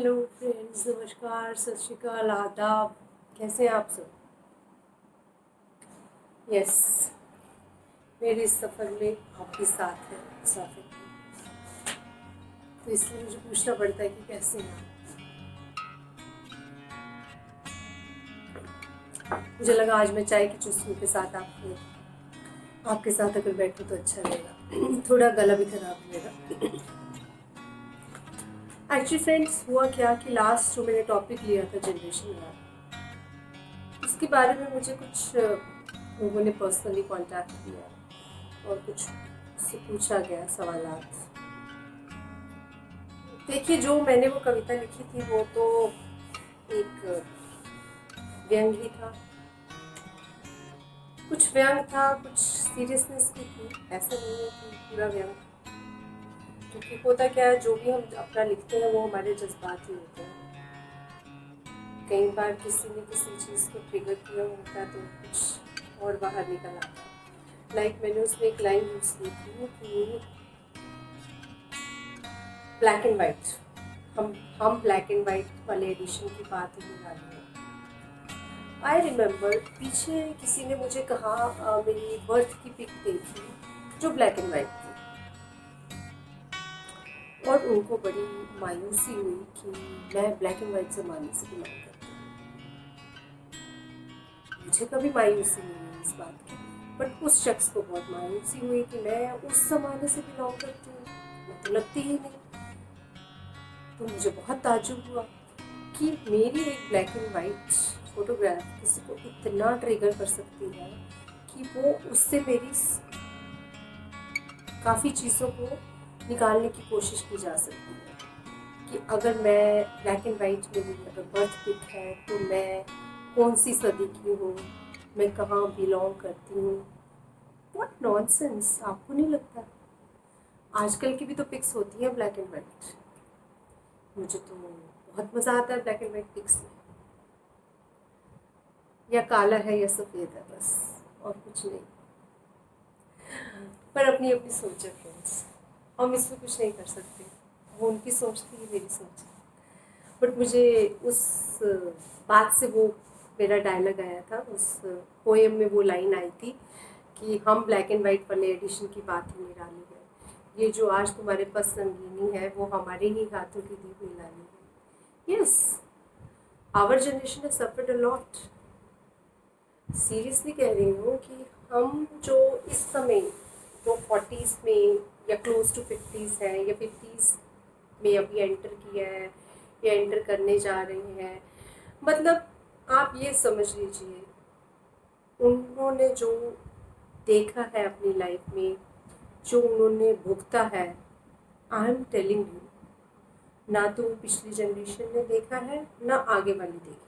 Hello friends, नमस्कार, सत श्री अकाल, आदाब। कैसे हैं आप सब? यस, मेरे इस सफ़र में आपके साथ है मुसाफिर। तो इसलिए मुझे पूछना पड़ता है कि कैसे हैं आप। मुझे लगा आज मैं चाय की चुस्कियों के साथ आपके साथ अगर बैठूं तो अच्छा रहेगा। थोड़ा गला भी खराब है मेरा। एक्चुअली फ्रेंड्स, हुआ क्या कि लास्ट जो मैंने टॉपिक लिया था जनरेशन गैप, उसके बारे में मुझे कुछ लोगों ने पर्सनली कांटेक्ट किया और कुछ उससे पूछा गया सवालात। देखिए, जो मैंने वो कविता लिखी थी वो तो एक व्यंग ही था। कुछ व्यंग था, कुछ सीरियसनेस भी थी। ऐसा नहीं है कि पूरा व्यंग, क्योंकि होता क्या है, जो भी हम अपना लिखते हैं वो हमारे जज्बात ही होते हैं। कई बार किसी ने किसी चीज़ को ट्रिगर किया होता है तो कुछ और बाहर निकल आता है। लाइक मैंने उसमें एक लाइन यूज़ की थी कि ब्लैक एंड वाइट, हम ब्लैक एंड वाइट वाले एडिशन की बात ही निकाल रहे हैं। आई रिमेम्बर पीछे किसी ने मुझे कहा, मेरी बर्थ की पिक देखी जो ब्लैक एंड वाइट थी, और उनको बड़ी मायूसी हुई कि मैं ब्लैक एंड वाइट ज़माने से बिलोंग करती हूँ। मुझे कभी मायूसी नहीं हुई इस बात की, बट उस शख्स को बहुत मायूसी हुई कि मैं उस ज़माने से बिलोंग करती हूँ, मैं तो लगती ही नहीं। तो मुझे बहुत ताज्जुब हुआ कि मेरी एक ब्लैक एंड वाइट फोटोग्राफ किसी को इतना ट्रिगर कर सकती है कि वो उससे मेरी काफ़ी चीज़ों को निकालने की कोशिश की जा सकती है। कि अगर मैं ब्लैक एंड वाइट मेरी अगर बर्थ पिक है तो मैं कौन सी सदी की हूँ, मैं कहाँ बिलोंग करती हूँ। व्हाट नॉनसेंस, आपको नहीं लगता? आजकल की भी तो पिक्स होती हैं ब्लैक एंड वाइट। मुझे तो बहुत मज़ा आता है ब्लैक एंड वाइट पिक्स में। या काला है या सफ़ेद है, बस और कुछ नहीं। पर अपनी अपनी सोच है फ्रेंड्स, हम इसमें कुछ नहीं कर सकते। वो उनकी सोच थी, ये मेरी सोच है। बट मुझे उस बात से वो मेरा डायलॉग आया था, उस पोएम में वो लाइन आई थी कि हम ब्लैक एंड वाइट वाले एडिशन की बात ही निराली है। ये जो आज तुम्हारे पास संगीनी है वो हमारे ही हाथों की दी हुई लानी है। Yes, our generation has suffered a lot. Seriously कह रही हूँ कि हम जो इस समय जो 40s में या क्लोज टू 50s है या 50s में अभी एंटर किया है या एंटर करने जा रहे हैं, मतलब आप ये समझ लीजिए उन्होंने जो देखा है अपनी लाइफ में, जो उन्होंने भुगता है, आई एम टेलिंग यू, ना तो पिछली जनरेशन ने देखा है ना आगे वाली देखी।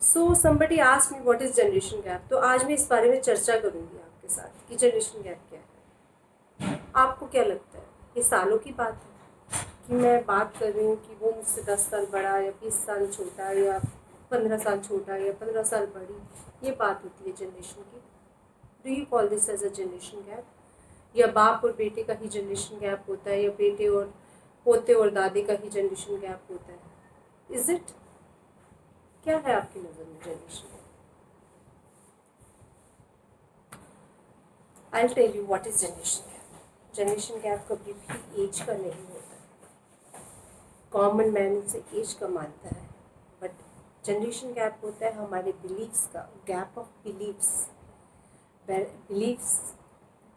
So somebody asked me what is generation gap. तो आज मैं इस बारे में चर्चा करूंगी आपके साथ कि जनरेशन गैप क्या है। आपको क्या लगता है, ये सालों की बात है कि मैं बात कर रही हूँ कि वो मुझसे 10 साल बड़ा या 20 साल छोटा या 15 साल छोटा या 15 साल बड़ी, ये बात होती है जनरेशन की? Do you call this as a generation gap? या बाप और बेटे का ही जनरेशन गैप होता है, या बेटे और पोते और दादे का ही जनरेशन गैप होता है? Is it? क्या है आपकी नज़र में generation gap? I will tell you what is generation gap. Generation gap कभी भी एज का नहीं होता। कॉमन मैन उसे एज का मानता है, बट जनरेशन गैप होता है हमारे बिलीव्स का, gap of believes,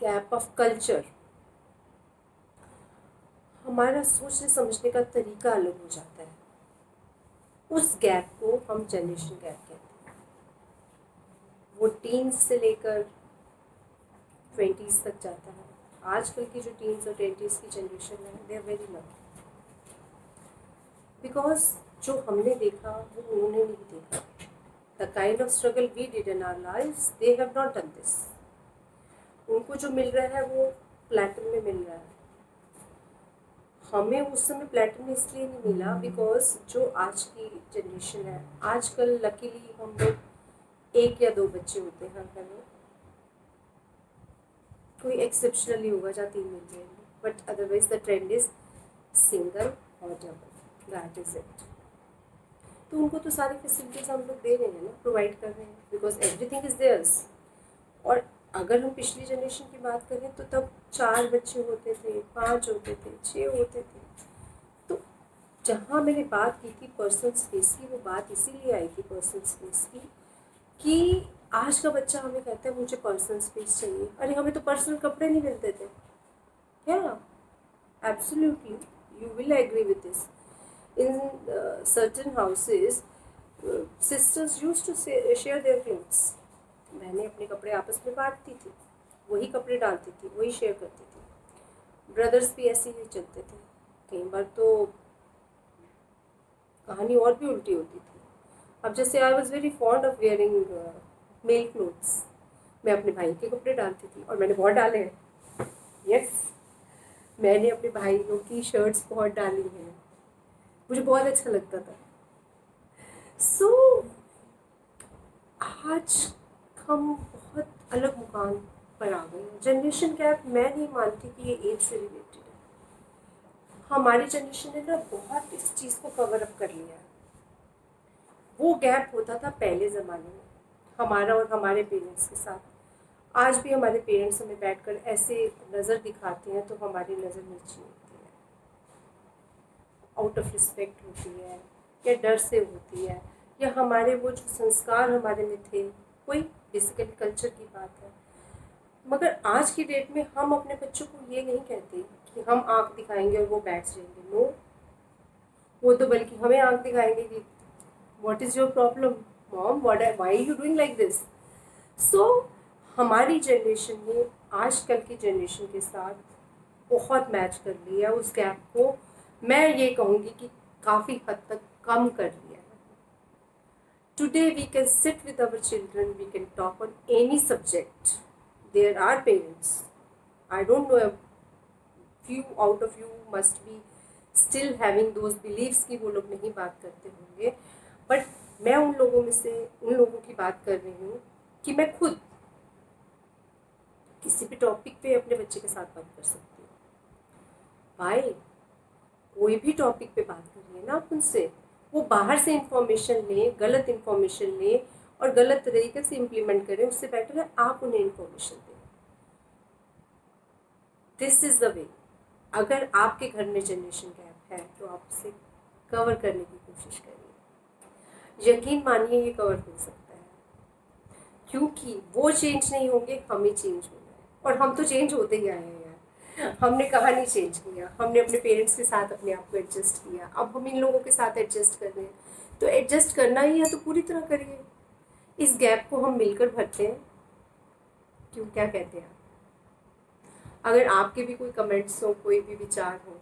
gap of culture. हमारा सोचने समझने का तरीका अलग हो जाता है। उस गैप को हम जनरेशन गैप कहते हैं। वो टीन्स से लेकर 20s तक जाता है। आजकल की जो टीन्स और 20s की जनरेशन है, they are very lucky, because जो हमने देखा वो उन्होंने नहीं देखा। The kind of struggle we did in our lifes, they have not done this. उनको जो मिल रहा है वो प्लेटन में मिल रहा है। हमें उस समय प्लेटन इसलिए नहीं मिला बिकॉज जो आज की जनरेशन है, आजकल लकीली हम लोग 1 या 2 बच्चे होते हैं घर में, कोई एक्सेप्शनली होगा जहाँ 3 मिल जाएंगे, but otherwise the trend is single और डबल, दैट इज़ इट। तो उनको तो सारी फैसिलिटीज़ हम लोग दे रहे हैं ना, प्रोवाइड कर रहे हैं, बिकॉज एवरीथिंग इज़ देयर्स। और अगर हम पिछली जनरेशन की बात करें तो तब 4 बच्चे होते थे, 5 होते थे, 6 होते थे। तो जहाँ मैंने बात की थी पर्सनल स्पेस की, वो बात इसीलिए आई थी पर्सनल स्पेस की कि आज का बच्चा हमें कहता है मुझे पर्सनल स्पेस चाहिए। अरे हमें तो पर्सनल कपड़े नहीं मिलते थे क्या? Absolutely, you will agree with this. In certain houses, sisters used to share their clothes. बहनें अपने कपड़े आपस में बांटती थी, वही कपड़े डालती थी, वही शेयर करती थी। ब्रदर्स भी ऐसे ही चलते थे। कई बार तो कहानी और भी उल्टी होती थी। अब जैसे I was very fond of wearing male clothes, मैं अपने भाई के कपड़े डालती थी और मैंने बहुत डाले हैं। यस, मैंने अपने भाइयों की शर्ट्स बहुत डाली हैं, मुझे बहुत अच्छा लगता था। सो आज हम बहुत अलग मुकाम पर आ गए हैं। जनरेशन गैप मैं नहीं मानती कि ये एज से रिलेटेड है। हमारी जनरेशन ने ना बहुत इस चीज़ को कवर अप कर लिया है। वो गैप होता था पहले ज़माने में हमारा और हमारे पेरेंट्स के साथ। आज भी हमारे पेरेंट्स हमें बैठकर ऐसे नज़र दिखाते हैं तो हमारी नज़र नीचे होती है, आउट ऑफ रिस्पेक्ट होती है, या डर से होती है, या हमारे वो जो संस्कार हमारे में थे, कोई बेसिकली कल्चर की बात है। मगर आज की डेट में हम अपने बच्चों को ये नहीं कहते कि हम आँख दिखाएंगे और वो बैठ जाएंगे। नो, वो तो बल्कि हमें आँख दिखाएंगे कि what is your problem mom, why are you doing like this. So हमारी जनरेशन ने आजकल की जनरेशन के साथ बहुत मैच कर लिया। उस गैप को मैं ये कहूँगी कि काफ़ी हद तक कम कर लिया है। Today we can sit with our children, we can talk on any subject. There are parents, I don't know, few out of you must be still having those beliefs कि वो लोग नहीं बात करते होंगे, बट मैं उन लोगों में से उन लोगों की बात कर रही हूँ कि मैं खुद किसी भी टॉपिक पे अपने बच्चे के साथ बात कर सकती हूँ। भाई कोई भी टॉपिक पे बात करिए ना आप उनसे, वो बाहर से इंफॉर्मेशन लें, गलत इंफॉर्मेशन लें और गलत तरीके से इम्प्लीमेंट करें, उससे बेटर है आप उन्हें इंफॉर्मेशन दें। This is the way. अगर आपके घर में जनरेशन गैप है तो आप उसे कवर करने की कोशिश करिए। यकीन मानिए ये कवर हो सकता है, क्योंकि वो चेंज नहीं होंगे, हम ही चेंज होंगे। और हम तो चेंज होते ही आए हैं यार। हमने कहाँ नहीं चेंज किया, हमने अपने पेरेंट्स के साथ अपने आप को एडजस्ट किया, अब हम इन लोगों के साथ एडजस्ट कर रहे हैं। तो एडजस्ट करना ही है तो पूरी तरह करिए। इस गैप को हम मिलकर भरते हैं। क्यों, क्या कहते हैं आप? अगर आपके भी कोई कमेंट्स हो, कोई भी विचार हो,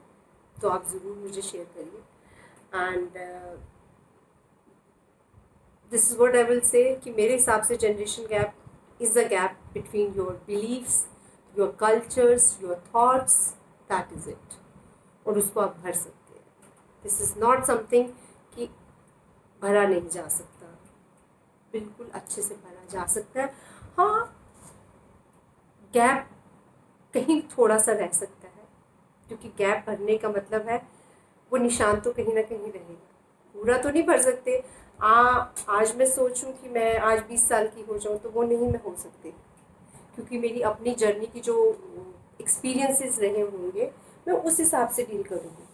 तो आप ज़रूर मुझे शेयर करिए। And this is what I will say कि मेरे हिसाब से generation gap is the gap between your believes, your cultures, your thoughts, that is it. और उसको आप भर सकते हैं। दिस इज़ नॉट समथिंग कि भरा नहीं जा सकता, बिल्कुल अच्छे से भरा जा सकता है। हाँ, गैप कहीं थोड़ा सा रह सकता है, क्योंकि गैप भरने का मतलब है वो निशान तो कहीं ना कहीं रहेगा। पूरा तो नहीं भर सकते। आज मैं सोचूं कि मैं आज 20 साल की हो जाऊं तो वो नहीं मैं हो सकती, क्योंकि मेरी अपनी जर्नी की जो एक्सपीरियंसेस रहे होंगे मैं उस हिसाब से डील करूँगी,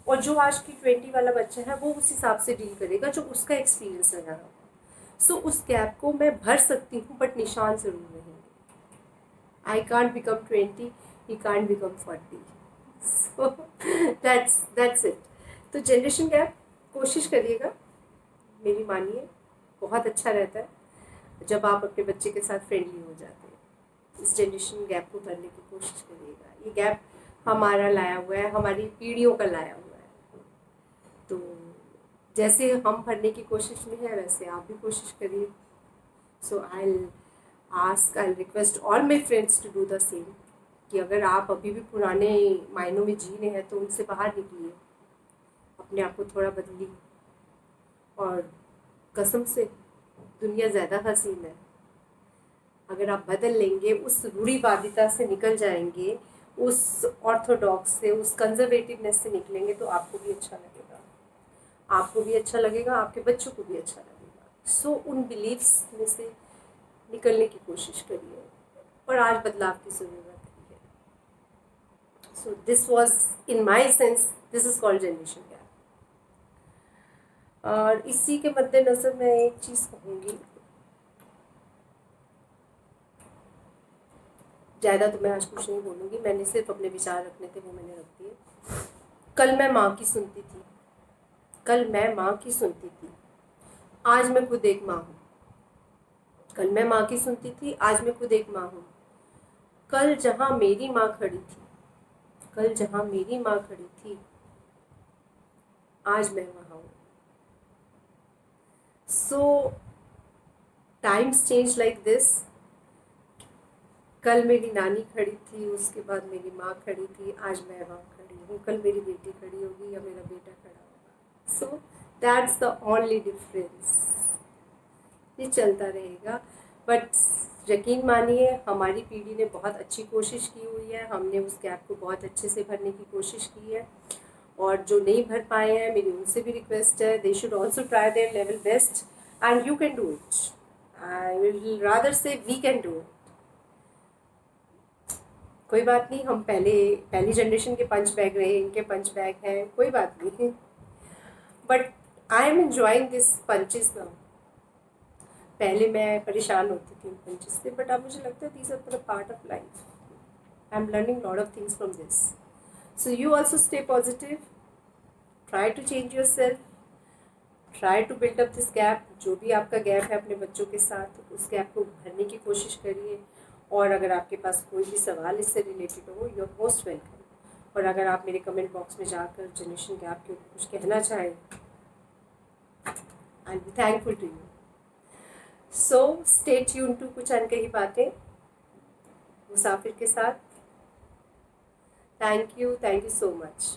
और जो आज की 20 वाला बच्चा है वो उस हिसाब से डील करेगा जो उसका एक्सपीरियंस रहा होगा। सो उस गैप को मैं भर सकती हूँ, बट निशान ज़रूर रहेंगे। I can't become 20, he can't become 40. So that's it. तो जनरेशन गैप कोशिश करिएगा, मेरी मानिए बहुत अच्छा रहता है जब आप अपने बच्चे के साथ फ्रेंडली हो जाते हैं। इस जनरेशन गैप को भरने की कोशिश करिएगा। ये गैप हमारा लाया हुआ है, हमारी पीढ़ियों का लाया हुआ है। तो जैसे हम भरने की कोशिश में है वैसे आप भी कोशिश करिए। सो I'll request all my friends to do the same, कि अगर आप अभी भी पुराने मायनों में जी रहे हैं तो उनसे बाहर निकलिए, अपने आप को थोड़ा बदलिए। और कसम से दुनिया ज़्यादा हसीन है, अगर आप बदल लेंगे, उस रूढ़िवादिता से निकल जाएंगे, उस ऑर्थोडॉक्स से, उस कंजर्वेटिवनेस से निकलेंगे तो आपको भी अच्छा आपको भी अच्छा लगेगा, आपके बच्चों को भी अच्छा लगेगा। सो उन बिलीव्स में से निकलने की कोशिश करिए और आज बदलाव की ज़रूरत है। So this was in my sense, this is called generation gap. और इसी के मद्देनज़र मैं एक चीज़ कहूँगी, ज़्यादा तो मैं आज कुछ नहीं बोलूँगी, मैंने सिर्फ अपने विचार रखने थे वो मैंने रख दिए। कल मैं माँ की सुनती थी, कल मैं माँ की सुनती थी, आज मैं खुद एक माँ हूँ। कल मैं माँ की सुनती थी, आज मैं खुद एक माँ हूँ। कल जहाँ मेरी माँ खड़ी थी, कल जहाँ मेरी माँ खड़ी थी, आज मैं वहाँ हूँ। सो टाइम्स चेंज लाइक दिस। कल मेरी नानी खड़ी थी, उसके बाद मेरी माँ खड़ी थी, आज मैं वहाँ खड़ी हूँ। कल मेरी बेटी खड़ी होगी या मेरा बेटा खड़ा होगा। So that's the only difference. ये चलता रहेगा, बट यकीन मानिए हमारी पीढ़ी ने बहुत अच्छी कोशिश की हुई है, हमने उस गैप को बहुत अच्छे से भरने की कोशिश की है। और जो नहीं भर पाए हैं, मेरी उनसे भी रिक्वेस्ट है, they should also try their level best and you can do it. I will rather से वी कैन डू इट। कोई बात नहीं, हम पहली जनरेशन के पंच बैग रहे, इनके पंच बैग हैं, कोई बात नहीं, but I am enjoying this punches now. पहले मैं परेशान होती थी उन पंचेस से, बट अब मुझे लगता है these are the part of life. I am learning lot of things from this. So you also stay positive, try to change yourself, try to build up this gap. जो भी आपका gap है अपने बच्चों के साथ, उस gap को भरने की कोशिश करिए। और अगर आपके पास कोई भी सवाल इससे रिलेटेड हो, यू आर मोस्ट वेलकम। और अगर आप मेरे कमेंट बॉक्स में जाकर जनरेशन गैप के ऊपर कुछ कहना चाहें, I will be thankful to you. So stay tune to कुछ अनकही बातें मुसाफिर के साथ। Thank you so much.